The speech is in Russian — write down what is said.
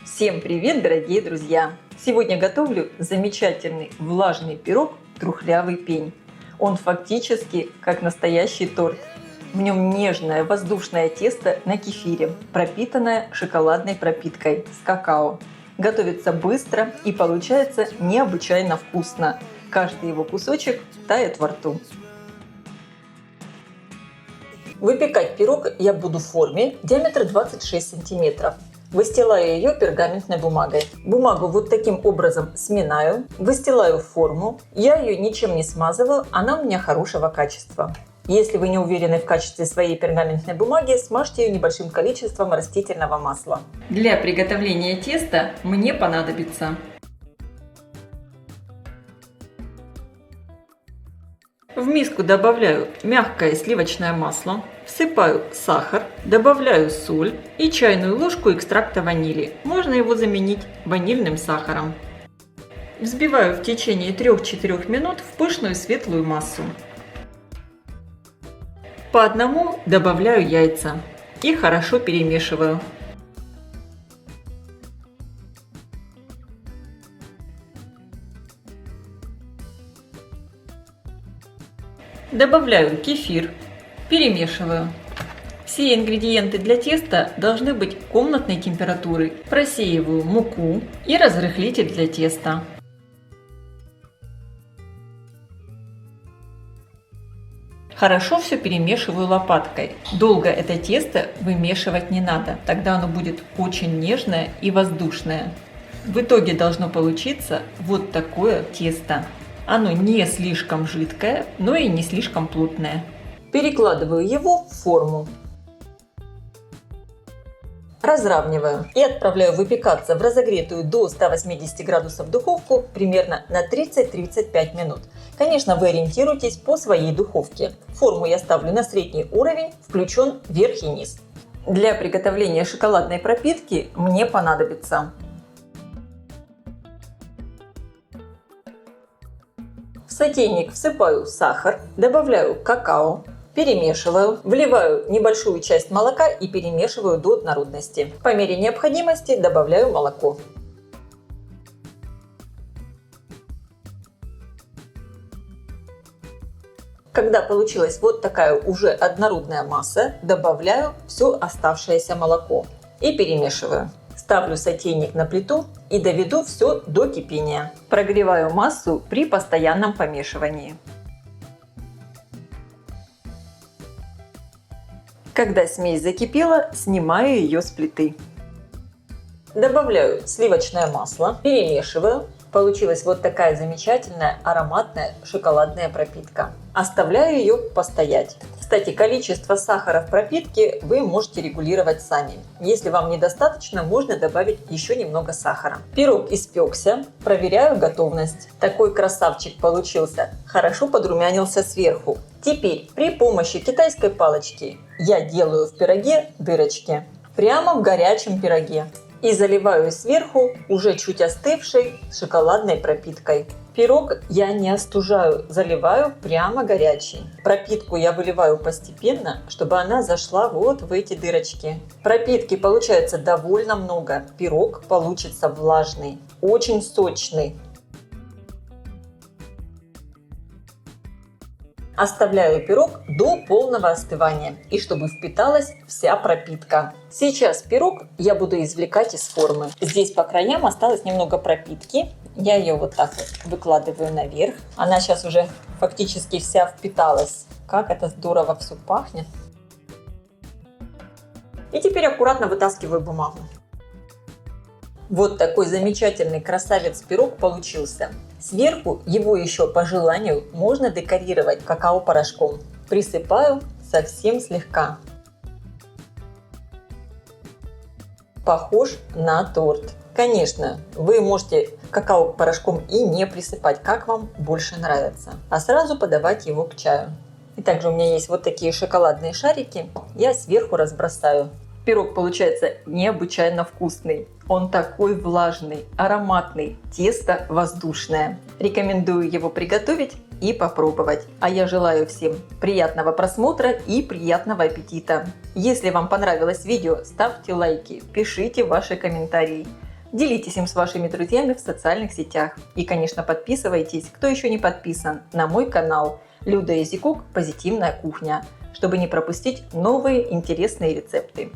Всем привет, дорогие друзья! Сегодня готовлю замечательный влажный пирог «Трухлявый пень». Он фактически как настоящий торт. В нем нежное воздушное тесто на кефире, пропитанное шоколадной пропиткой с какао. Готовится быстро и получается необычайно вкусно. Каждый его кусочек тает во рту. Выпекать пирог я буду в форме диаметра 26 сантиметров. Выстилаю ее пергаментной бумагой. Бумагу вот таким образом сминаю, выстилаю в форму. Я ее ничем не смазываю, она у меня хорошего качества. Если вы не уверены в качестве своей пергаментной бумаги, смажьте ее небольшим количеством растительного масла. Для приготовления теста мне понадобится в миску добавляю мягкое сливочное масло, всыпаю сахар, добавляю соль и чайную ложку экстракта ванили. Можно его заменить ванильным сахаром. Взбиваю в течение 3-4 минут в пышную светлую массу. По одному добавляю яйца и хорошо перемешиваю. Добавляю кефир, перемешиваю. Все ингредиенты для теста должны быть комнатной температуры. Просеиваю муку и разрыхлитель для теста. Хорошо все перемешиваю лопаткой. Долго это тесто вымешивать не надо, тогда оно будет очень нежное и воздушное. В итоге должно получиться вот такое тесто. Оно не слишком жидкое, но и не слишком плотное. Перекладываю его в форму. Разравниваю и отправляю выпекаться в разогретую до 180 градусов духовку примерно на 30-35 минут. Конечно, вы ориентируйтесь по своей духовке. Форму я ставлю на средний уровень, включен верх и низ. Для приготовления шоколадной пропитки мне понадобится в сотейник всыпаю сахар, добавляю какао, перемешиваю, вливаю небольшую часть молока и перемешиваю до однородности. По мере необходимости добавляю молоко. Когда получилась вот такая уже однородная масса, добавляю все оставшееся молоко и перемешиваю. Ставлю сотейник на плиту и доведу все до кипения. Прогреваю массу при постоянном помешивании. Когда смесь закипела, снимаю ее с плиты. Добавляю сливочное масло, перемешиваю. Получилась вот такая замечательная ароматная шоколадная пропитка. Оставляю ее постоять. Кстати, количество сахара в пропитке вы можете регулировать сами. Если вам недостаточно, можно добавить еще немного сахара. Пирог испекся, проверяю готовность. Такой красавчик получился. Хорошо подрумянился сверху. Теперь при помощи китайской палочки я делаю в пироге дырочки. Прямо в горячем пироге. И заливаю сверху уже чуть остывшей шоколадной пропиткой. Пирог я не остужаю, заливаю прямо горячий. Пропитку я выливаю постепенно, чтобы она зашла вот в эти дырочки. Пропитки получается довольно много. Пирог получится влажный, очень сочный. Оставляю пирог до полного остывания и чтобы впиталась вся пропитка. Сейчас пирог я буду извлекать из формы. Здесь по краям осталось немного пропитки. Я ее вот так вот выкладываю наверх. Она сейчас уже фактически вся впиталась. Как это здорово все пахнет. И теперь аккуратно вытаскиваю бумагу. Вот такой замечательный красавец-пирог получился. Сверху его еще по желанию можно декорировать какао-порошком. Присыпаю совсем слегка. Похож на торт. Конечно, вы можете какао-порошком и не присыпать, как вам больше нравится, а сразу подавать его к чаю. И также у меня есть вот такие шоколадные шарики, я сверху разбросаю. Пирог получается необычайно вкусный. Он такой влажный, ароматный, тесто воздушное. Рекомендую его приготовить и попробовать. А я желаю всем приятного просмотра и приятного аппетита. Если вам понравилось видео, ставьте лайки, пишите ваши комментарии. Делитесь им с вашими друзьями в социальных сетях. И, конечно, подписывайтесь, кто еще не подписан, на мой канал Люда Изикук «Позитивная кухня», чтобы не пропустить новые интересные рецепты.